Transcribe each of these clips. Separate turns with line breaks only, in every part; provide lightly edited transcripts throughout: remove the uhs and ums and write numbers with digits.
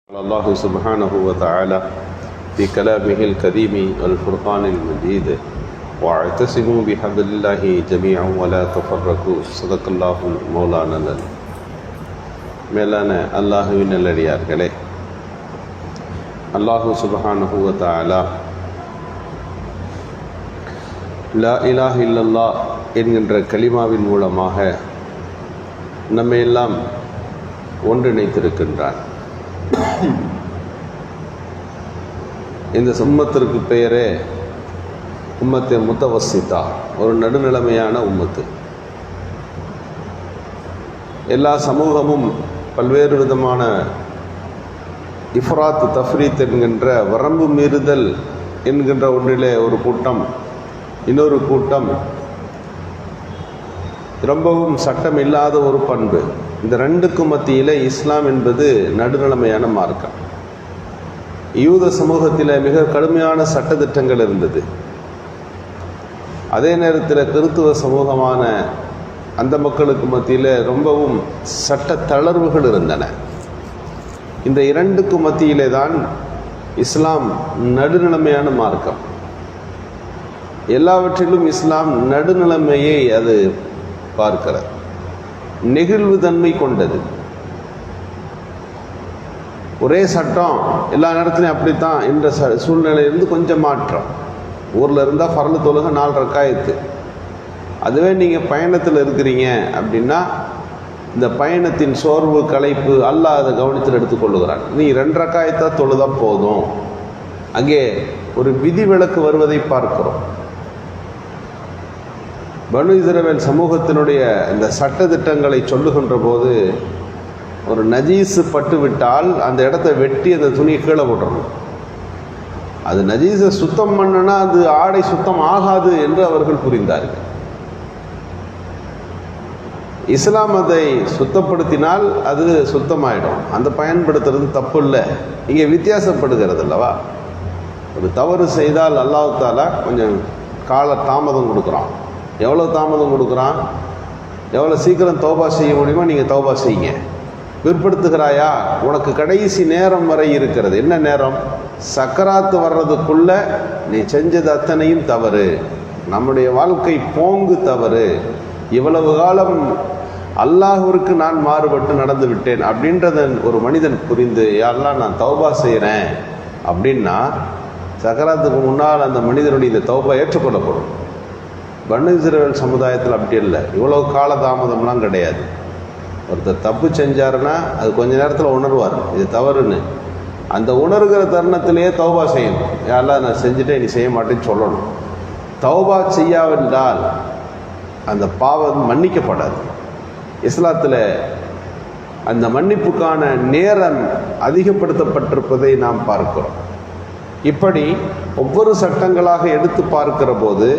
الله سبحانه وتعالى في كلامه الكريم والفرقان المجيد واعتصموا بحبل الله جميعا ولا تفرقوا صدق الله مولانا மேலான அல்லாஹுவின் நல்லடியார்களே, அல்லாஹு சுப்ஹானஹு வ தஆலா லா இலாஹ இல்லல்லாஹ் என்கின்ற கலிமாவின் மூலமாக நம்மை எல்லாம் ஒன்றிணைத்திருக்கின்றான். இந்த உம்மத்திற்கு பெயரே உம்மத்தே முத்தவசித்தா, ஒரு நடுநிலைமையான உம்மத்து. எல்லா சமூகமும் பல்வேறு விதமான இஃப்ராத் தஃப்ரீத் என்கின்ற வரம்பு மீறுதல் என்கின்ற ஒன்றிலே ஒரு கூட்டம், இன்னொரு கூட்டம் ரொம்பவும் சட்டம் இல்லாத ஒரு பண்பு. இந்த ரெண்டுக்கும் மத்தியில் இஸ்லாம் என்பது நடுநிலைமையான மார்க்கம். யூத சமூகத்தில் மிக கடுமையான சட்டத்திட்டங்கள் இருந்தது. அதே நேரத்தில் கிறித்துவ சமூகமான அந்த மக்களுக்கு மத்தியில் ரொம்பவும் சட்ட தளர்வுகள் இருந்தன. இந்த இரண்டுக்கும் மத்தியிலே தான் இஸ்லாம் நடுநிலைமையான மார்க்கம். எல்லாவற்றிலும் இஸ்லாம் நடுநிலைமையை அது பார்க்கிறது, நெகிழ்வு தன்மை கொண்டது. ஒரே சட்டம் எல்லா நேரத்துலையும் அப்படித்தான் என்ற சூழ்நிலையிலிருந்து கொஞ்சம் மாற்றம். ஊரில் இருந்தால் ஃபர்லு தொழுகை 4 ரக்காயத்து. அதுவே நீங்கள் பயணத்தில் இருக்கிறீங்க அப்படின்னா இந்த பயணத்தின் சோர்வு களைப்பு அல்லாஹ் அதை கவனத்தில் எடுத்துக்கொள்ளுகிறான். நீ 2 ரக்காயத்தா தொழுதா போதும். அங்கே ஒரு விதிவிலக்கு வருவதை பார்க்கிறோம். பனு இஸ்ரவேல் சமூகத்தினுடைய இந்த சட்டத்திட்டங்களை சொல்லுகின்ற போது, ஒரு நஜீஸு பட்டு விட்டால் அந்த இடத்த வெட்டி அந்த துணியை கீழே போட்டுறணும். அது நஜீஸை சுத்தம் பண்ணனா அது ஆடை சுத்தம் ஆகாது என்று அவர்கள் புரிந்தார்கள். இஸ்லாம் அதை சுத்தப்படுத்தினால் அது சுத்தமாயிடும். அந்த பயன்படுத்துறது தப்பு இல்லை. இங்கே வித்தியாசப்படுகிறது அல்லவா? ஒரு தவறு செய்தால் அல்லாஹ் தஆலா கொஞ்சம் கால தாமதம் கொடுக்குறான். எவ்வளோ தாமதம் கொடுக்குறான்? எவ்வளோ சீக்கிரம் தௌபா செய்ய முடியுமோ நீங்கள் தௌபா செய்யுங்க. பிற்படுத்துகிறாயா, உனக்கு கடைசி நேரம் வரை இருக்கிறது. என்ன நேரம்? சக்கராத்து வர்றதுக்குள்ள நீ செஞ்சது அத்தனையும் தவறு, நம்முடைய வாழ்க்கை போங்கு தவறு, இவ்வளவு காலம் அல்லாஹ்விற்கு நான் மாறுபட்டு நடந்து விட்டேன் அப்படின்றத ஒரு மனிதன் புரிந்து யாரெல்லாம் நான் தௌபா செய்கிறேன் அப்படின்னா சக்கராத்துக்கு முன்னால் அந்த மனிதனுடைய இந்த தௌபா ஏற்றுக்கொள்ளப்படும். பனு இஸ்ரவேல் சமுதாயத்தில் அப்படி இல்லை. இவ்வளோ கால தாமதம்லாம் கிடையாது. ஒருத்தர் தப்பு செஞ்சாருன்னா அது கொஞ்ச நேரத்தில் உணர்வார் இது தவறுன்னு. அந்த உணர்கிற தருணத்திலேயே தௌபா செய்யணும். யாரெல்லாம் நான் செஞ்சுட்டேன் நீ செய்ய மாட்டேன்னு சொல்லணும். தௌபா செய்யாவிட்டால் அந்த பாவம் மன்னிக்கப்படாது. இஸ்லாத்தில் அந்த மன்னிப்புக்கான நேரம் அதிகப்படுத்தப்பட்டிருப்பதை நாம் பார்க்கிறோம். இப்படி ஒவ்வொரு சட்டங்களாக எடுத்து பார்க்கிற போது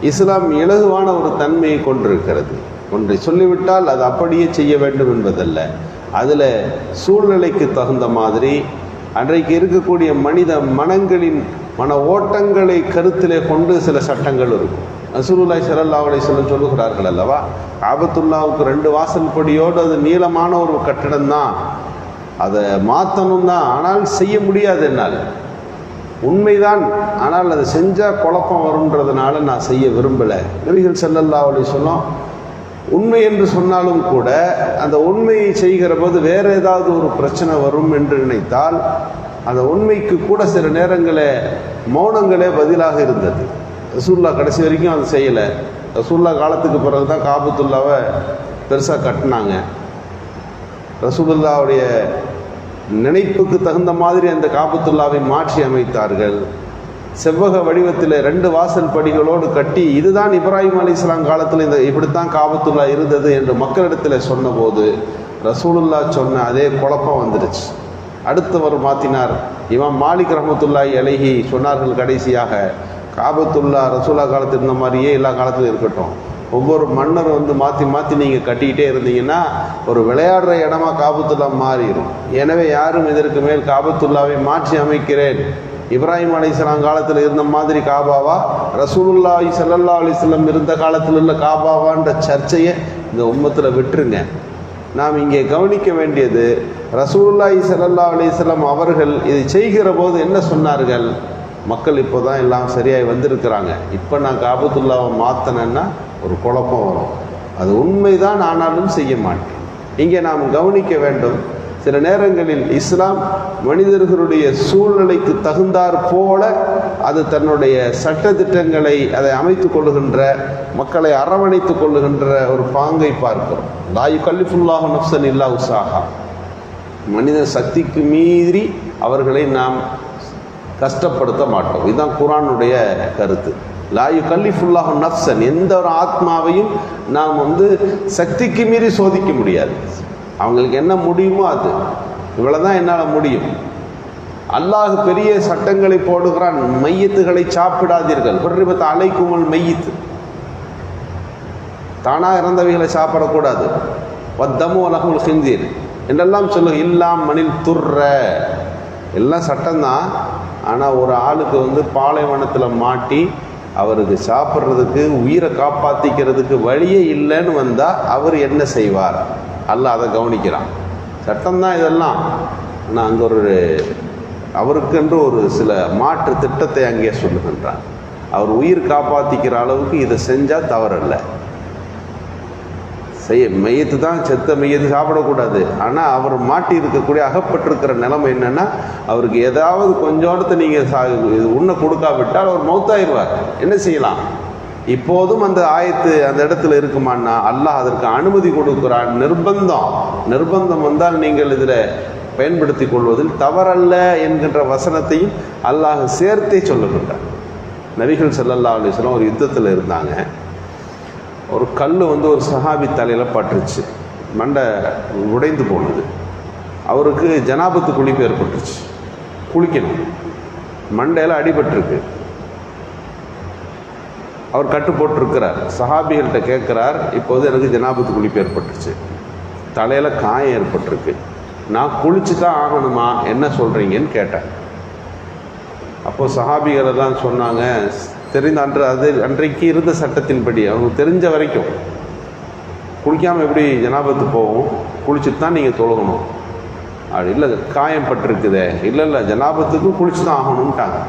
இஸ்லாம் இலகுவான ஒரு தன்மையை கொண்டிருக்கிறது. ஒன்றை சொல்லிவிட்டால் அது அப்படியே செய்ய வேண்டும் என்பதல்ல. அதில் சூழ்நிலைக்கு தகுந்த மாதிரி அன்றைக்கு இருக்கக்கூடிய மனித மனங்களின் மன ஓட்டங்களை கருத்திலே கொண்டு சில சட்டங்கள் இருக்கும். ரசூலுல்லாஹி ஸல்லல்லாஹு அலைஹி வஸல்லம் சொல்லுகிறார்கள் அல்லவா, காபத்துல்லாவுக்கு 2 வாசல் படியோடு அது நீளமான ஒரு கட்டடம் தான், அதை மாற்றணும் தான், ஆனால் செய்ய முடியாது என்னால். உண்மைதான், ஆனால் அதை செஞ்சால் குழப்பம் வரும்ன்றதுனால நான் செய்ய விரும்பலை. நபிகள் ஸல்லல்லாஹு அலைஹி வஸல்லம் உண்மை என்று சொன்னாலும் கூட அந்த உண்மையை செய்கிற போது வேறு ஏதாவது ஒரு பிரச்சனை வரும் என்று நினைத்தால் அந்த உண்மைக்கு கூட சில நேரங்களே மௌனங்களே பதிலாக இருந்தது. ரசூலுல்லா கடைசி வரைக்கும் அதை செய்யலை. ரசூலுல்லா காலத்துக்கு பிறகு தான் காபத்துல்லாவை பெருசாக கட்டினாங்க. ரசூலுல்லாவுடைய நினைப்புக்கு தகுந்த மாதிரி அந்த காபத்துல்லாவை மாற்றி அமைத்தார்கள். செவ்வக வடிவத்தில் 2 வாசல் படிகளோடு கட்டி இதுதான் இப்ராஹிம் அலைஹிஸ்ஸலாம் காலத்தில் இந்த இப்படித்தான் காபத்துல்லா இருந்தது என்று மக்களிடத்தில் சொன்னபோது ரசூலுல்லா சொன்ன அதே குழப்பம் வந்துடுச்சு. அடுத்தவர் மாற்றினார். இமாம் மாலிக் ரஹ்மத்துல்லாஹி அலைஹி சொன்னார்கள் கடைசியாக, காபத்துல்லா ரசூலா காலத்தில் இருந்த மாதிரியே எல்லா காலத்திலும் இருக்கட்டும். ஒவ்வொரு மன்னர் மாற்றி மாற்றி நீங்கள் கட்டிக்கிட்டே இருந்தீங்கன்னா ஒரு விளையாடுற இடமா காபத்துல்லா மாறிடும். எனவே யாரும் இதற்கு மேல் காபத்துல்லாவை மாற்றி அமைக்கிறேன், இப்ராஹிம் அலைஹிஸ்ஸலாம் காலத்தில் இருந்த மாதிரி காபாவா, ரசூலுல்லாஹி ஸல்லல்லாஹு அலைஹி வஸல்லம் இருந்த காலத்தில் உள்ள காபாவான்ற சர்ச்சையை இந்த உம்மத்தில் விட்டுருங்க. நாம் இங்கே கவனிக்க வேண்டியது, ரசூலுல்லாஹி ஸல்லல்லாஹு அலைஹி வஸல்லம் அவர்கள் இதை செய்கிற போது என்ன சொன்னார்கள்? மக்கள் இப்போ தான் எல்லாம் சரியாகி வந்திருக்கிறாங்க, இப்போ நான் காபத்துல்லாவை மாற்றினேன்னா ஒரு குழப்பம் வரும், அது உண்மைதான், ஆனாலும் செய்ய மாட்டேன். இங்கே நாம் கவனிக்க வேண்டும், சில நேரங்களில் இஸ்லாம் மனிதர்களுடைய சூழ்நிலைக்கு தகுந்தாற் போல அது தன்னுடைய சட்டத்திட்டங்களை அதை அமைத்துக் கொள்ளுகின்ற, மக்களை அரவணைத்துக் கொள்ளுகின்ற ஒரு பாங்கை பார்க்கிறோம். லா யுகல்லிஃபுல்லாஹு நஃப்ஸன் இல்லா உஸாஹா. மனித சக்திக்கு மீறி அவர்களை நாம் கஷ்டப்படுத்த மாட்டோம். இதுதான் குர்ஆனுடைய கருத்து. லா யுகல்லிஃபுல்லாஹு நஃப்ஸன், எந்த ஒரு ஆத்மாவையும் நாம் சக்திக்கு மீறி சோதிக்க முடியாது. அவங்களுக்கு என்ன முடியுமோ அது, இவ்வளவுதான் என்னால் முடியும். அல்லாஹ் பெரிய சட்டங்களை போடுகிறான். மையத்துகளை சாப்பிடாதீர்கள், ஹுர்ரிமத் அலைக்குமுல் மையித், தானா இறந்தவைகளை சாப்பிடக்கூடாது. வத்தமு வலஹுல் ஹின்சீர் என்றெல்லாம் சொல்லுங்க. இல்லாம் மனில் துர்ற, எல்லாம் சட்டம்தான். ஆனால் ஒரு ஆளுக்கு பாலைவனத்தில் மாட்டி அவருக்கு சாப்பிட்றதுக்கு, உயிரை காப்பாற்றிக்கிறதுக்கு வழியே இல்லைன்னு வந்தால் அவர் என்ன செய்வார்? அல்லாஹ் அதை கவனிக்கிறான். சட்டம்தான் இதெல்லாம். ஆனால் அங்கே அவருக்கென்று ஒரு சில மாற்று திட்டத்தை அங்கே சொல்லுகின்றான். அவர் உயிர் காப்பாற்றிக்கிற அளவுக்கு இதை செஞ்சால் தவறல்ல. மையத்து தான், செத்த மையத்து சாப்பிடக்கூடாது. ஆனால் அவர் மாட்டி இருக்கக்கூடிய, அகப்பட்டிருக்கிற நிலைமை என்னென்னா, அவருக்கு ஏதாவது கொஞ்சோடத்தை நீங்கள் உண்ண கொடுக்காவிட்டால் அவர் மௌத்தாயிருவார். என்ன செய்யலாம்? இப்போதும் அந்த ஆயத்து அந்த இடத்துல இருக்குமான்னா அல்லாஹ் அதற்கு அனுமதி கொடுக்கிறான். நிர்பந்தம் வந்தால் நீங்கள் இதில் பயன்படுத்தி கொள்வதில் தவறல்ல என்கின்ற வசனத்தையும் அல்லாஹ் சேர்த்தே சொல்லுகின்றார். நபிகள் ஸல்லல்லாஹு அலைஹி வஸல்லம் ஒரு யுத்தத்தில் இருந்தாங்க. ஒரு கல் ஒரு சஹாபி தலையில் பட்டுருச்சு, மண்டை உடைந்து போனது. அவருக்கு ஜனாபத்து குளிப்பு ஏற்பட்டுருச்சு, குளிக்கணும், மண்டையில் அடிபட்டிருக்கு. அவர் கட்டு போட்டிருக்கிறார். சஹாபிகள்கிட்ட கேட்குறார், இப்போது எனக்கு ஜனாபத்து குளிப்பு ஏற்பட்டுருச்சு, தலையில் காயம் ஏற்பட்டிருக்கு, நான் குளிச்சு தான் ஆகணுமா, என்ன சொல்கிறீங்கன்னு கேட்டேன். அப்போது சஹாபிகள் எல்லாம் சொன்னாங்க, அன்றைக்கு இருந்த சட்டத்தின்படி அவங்களுக்கு தெரிஞ்ச வரைக்கும் குளிக்காமல் எப்படி ஜனாபத்து போகும், குளிச்சுட்டு தான் நீங்கள் தொழுகணும். அப்படி இல்லை, காயம் பட்டிருக்குதே, இல்லை ஜனாபத்துக்கும் குளிச்சு தான் ஆகணும்ட்டாங்க.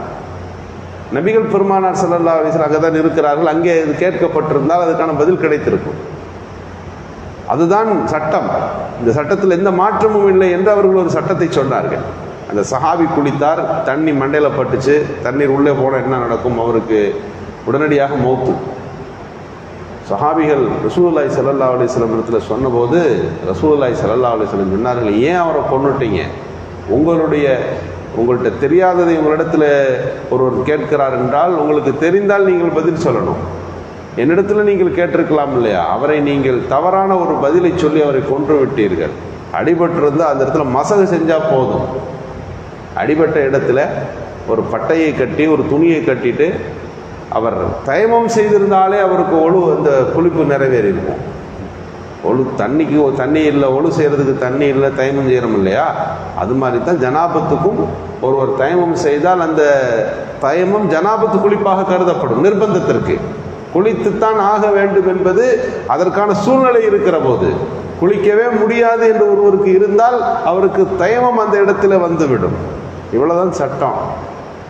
நபிகள் பெருமானார் ஸல்லல்லாஹு அலைஹி வஸல்லம் அங்கே தான் இருக்கிறார்கள். அங்கே இது கேட்கப்பட்டிருந்தால் அதுக்கான பதில் கிடைத்திருக்கும். அதுதான் சட்டம். இந்த சட்டத்தில் எந்த மாற்றமும் இல்லை என்று அவர்கள் ஒரு சட்டத்தை சொன்னார்கள். அந்த சஹாபி குளித்தார், தண்ணி மண்டையில் பட்டுச்சு, தண்ணீர் உள்ளே போன என்ன நடக்கும்? அவருக்கு உடனடியாக மௌத்து. சஹாபிகள் ரசூலுல்லாஹி ஸல்லல்லாஹு அலைஹி வஸல்லம் இடத்துல சொன்னபோது ரசூலுல்லாஹி ஸல்லல்லாஹு அலைஹி வஸல்லம் சொன்னார்கள், ஏன் அவரை கொன்னுட்டீங்க? உங்கள்கிட்ட தெரியாததை உங்களிடத்தில் ஒருவர் கேட்கிறார் என்றால் உங்களுக்கு தெரிந்தால் நீங்கள் பதில் சொல்லணும். என்னிடத்தில் நீங்கள் கேட்டிருக்கலாம் இல்லையா? அவரை நீங்கள் தவறான ஒரு பதிலை சொல்லி அவரை கொன்று விட்டீர்கள். அடிபட்டிருந்தால் அந்த இடத்துல மசகு செஞ்சால் போதும். அடிபட்ட இடத்துல ஒரு பட்டையை கட்டி, ஒரு துணியை கட்டிட்டு அவர் தயமம் செய்திருந்தாலே அவருக்கு அந்த குளிப்பு நிறைவேறியிருக்கும். தண்ணி இல்லை, செய்கிறதுக்கு தண்ணி இல்லை, தயமம் செய்கிறோம் இல்லையா? அது மாதிரி தான் ஜனாபத்துக்கும் ஒருவர் தயமம் செய்தால் அந்த தயமம் ஜனாபத்து குளிப்பாக கருதப்படும். நிர்பந்தத்திற்கு குளித்துத்தான் ஆக வேண்டும் என்பது அதற்கான சூழ்நிலை இருக்கிற போது, குளிக்கவே முடியாது என்று ஒருவருக்கு இருந்தால் அவருக்கு தயமம் அந்த இடத்துல வந்துவிடும். இவ்வளவுதான் சட்டம்.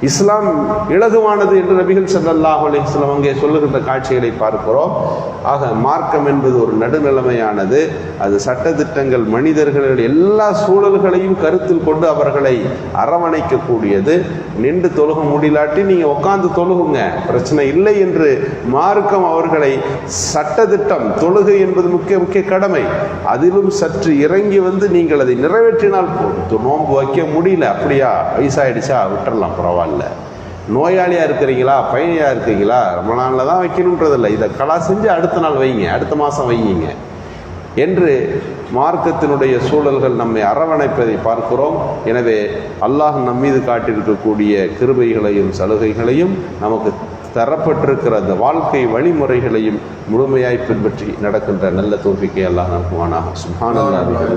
இஸ்லாம் இலகுவானது என்று நபிகள் ஸல்லல்லாஹு அலைஹி வஸல்லம் அங்கே சொல்லுகின்ற காட்சிகளை பார்க்கிறோம். ஆக மார்க்கம் என்பது ஒரு நடுநிலைமையானது. அது சட்டத்திட்டங்கள், மனிதர்கள் எல்லா சூழல்களையும் கருத்தில் கொண்டு அவர்களை அரவணைக்கக்கூடியது. நின்று தொழுக முடியலாட்டி நீங்கள் உட்காந்து தொழுகுங்க, பிரச்சனை இல்லை என்று மார்க்கம் அவர்களை, சட்டத்திட்டம் தொழுகை என்பது முக்கிய கடமை, அதிலும் சற்று இறங்கி நீங்கள் அதை நிறைவேற்றினால் நோன்பு வைக்க முடியல, அப்படியா வயசாயிடுச்சா விட்டுறலாம், பரவாயில்ல. நோயாளியாக இருக்கிறீங்களா, பயணியாக இருக்கிறீங்களா, ரமலானில் தான் வைக்கணுன்றதில்லை, இதை கலா செஞ்சு அடுத்த நாள் வைங்க, அடுத்த மாதம் வைங்க என்று மார்க்கத்தினுடைய சூழல்கள் நம்மை அரவணைப்பதை பார்க்கிறோம். எனவே அல்லாஹ் நம்மீது காட்டியிருக்கக்கூடிய கிருபைகளையும் சலுகைகளையும், நமக்கு தரப்பட்டிருக்கிற அந்த வாழ்க்கை வழிமுறைகளையும் முழுமையாய் பின்பற்றி நடக்கின்ற நல்ல தௌஃபீக்கை அல்லாஹ் நமக்கு சுப்ஹானல்லாஹ்.